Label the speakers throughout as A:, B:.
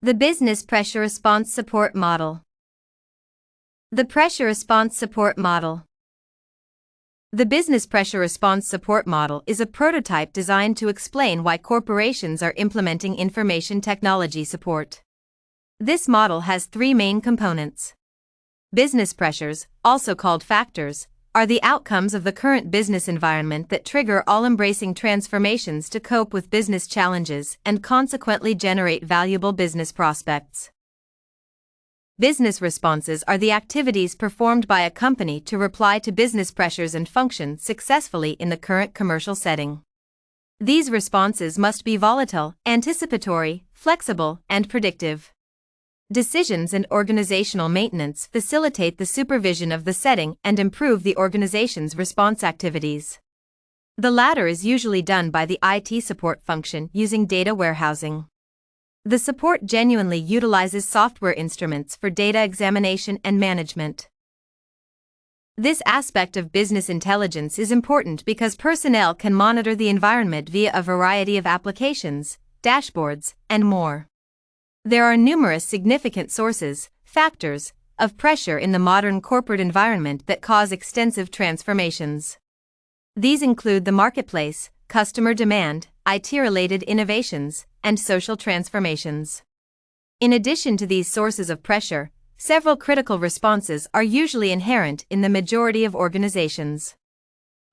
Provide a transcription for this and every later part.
A: The Business Pressure Response Support Model. The Pressure Response Support Model. The Business Pressure Response Support Model is a prototype designed to explain why corporations are implementing information technology support. This model has three main components. Business pressures, also called factors, are the outcomes of the current business environment that trigger all-embracing transformations to cope with business challenges and consequently generate valuable business prospects. Business responses are the activities performed by a company to reply to business pressures and function successfully in the current commercial setting. These responses must be volatile, anticipatory, flexible, and predictive. Decisions and organizational maintenance facilitate the supervision of the setting and improve the organization's response activities. The latter is usually done by the IT support function using data warehousing. The support genuinely utilizes software instruments for data examination and management. This aspect of business intelligence is important because personnel can monitor the environment via a variety of applications, dashboards, and more. There are numerous significant sources, factors, of pressure in the modern corporate environment that cause extensive transformations. These include the marketplace, customer demand, IT-related innovations, and social transformations. In addition to these sources of pressure, several critical responses are usually inherent in the majority of organizations.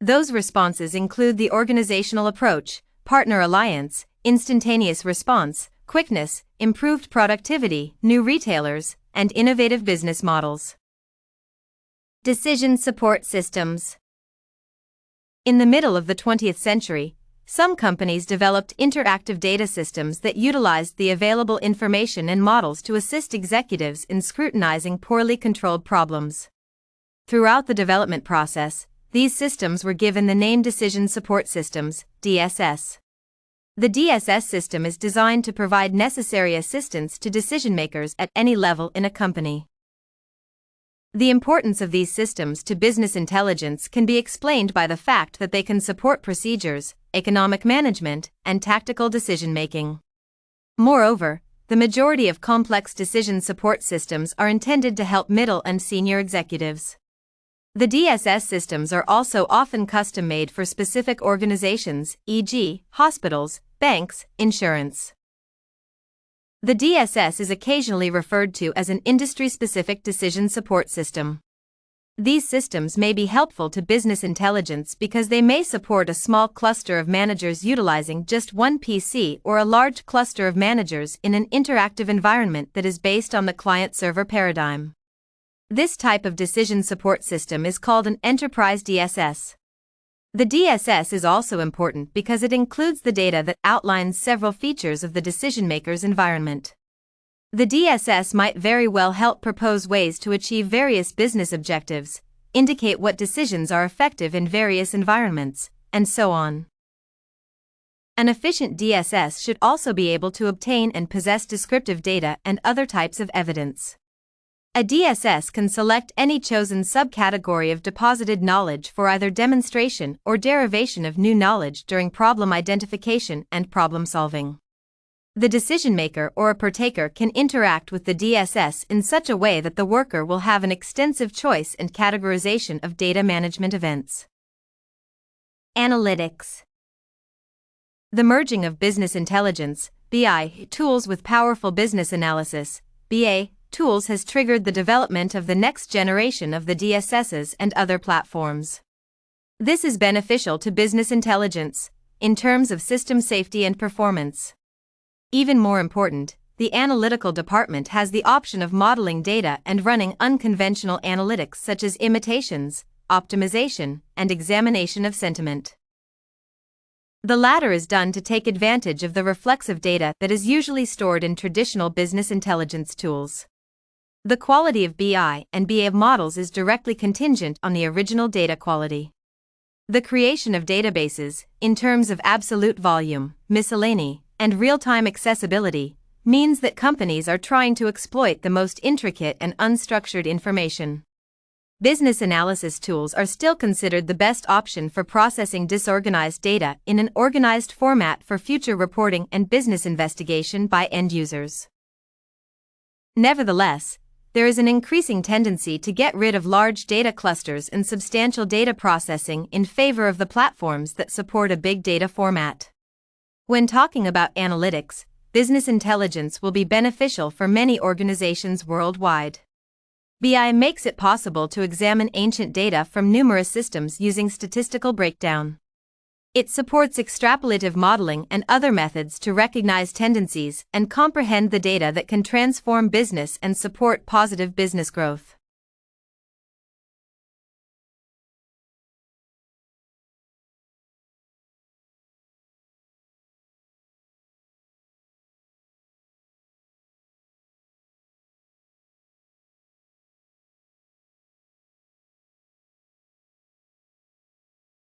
A: Those responses include the organizational approach, partner alliance, instantaneous response, quickness, improved productivity, new retailers, and innovative business models. Decision support systems. In the middle of the 20th century, some companies developed interactive data systems that utilized the available information and models to assist executives in scrutinizing poorly controlled problems. Throughout the development process, these systems were given the name Decision Support Systems, DSS. The DSS system is designed to provide necessary assistance to decision-makers at any level in a company. The importance of these systems to business intelligence can be explained by the fact that they can support procedures, economic management, and tactical decision-making. Moreover, the majority of complex decision support systems are intended to help middle and senior executives. The DSS systems are also often custom-made for specific organizations, e.g., hospitals, banks, insurance. The DSS is occasionally referred to as an industry-specific decision support system. These systems may be helpful to business intelligence because they may support a small cluster of managers utilizing just one PC or a large cluster of managers in an interactive environment that is based on the client-server paradigm. This type of decision support system is called an enterprise DSS. The DSS is also important because it includes the data that outlines several features of the decision-maker's environment. The DSS might very well help propose ways to achieve various business objectives, indicate what decisions are effective in various environments, and so on. An efficient DSS should also be able to obtain and possess descriptive data and other types of evidence. A DSS can select any chosen subcategory of deposited knowledge for either demonstration or derivation of new knowledge during problem identification and problem solving. The decision maker or a partaker can interact with the DSS in such a way that the worker will have an extensive choice and categorization of data management events. Analytics. The merging of business intelligence, BI, tools with powerful business analysis, BA, tools has triggered the development of the next generation of the DSSs and other platforms. This is beneficial to business intelligence, in terms of system safety and performance. Even more important, the analytical department has the option of modeling data and running unconventional analytics such as imitations, optimization, and examination of sentiment. The latter is done to take advantage of the reflexive data that is usually stored in traditional business intelligence tools. The quality of BI and BA models is directly contingent on the original data quality. The creation of databases, in terms of absolute volume, miscellany, and real-time accessibility, means that companies are trying to exploit the most intricate and unstructured information. Business analysis tools are still considered the best option for processing disorganized data in an organized format for future reporting and business investigation by end users. Nevertheless, there is an increasing tendency to get rid of large data clusters and substantial data processing in favor of the platforms that support a big data format. When talking about analytics, business intelligence will be beneficial for many organizations worldwide. BI makes it possible to examine ancient data from numerous systems using statistical breakdown. It supports extrapolative modeling and other methods to recognize tendencies and comprehend the data that can transform business and support positive business growth.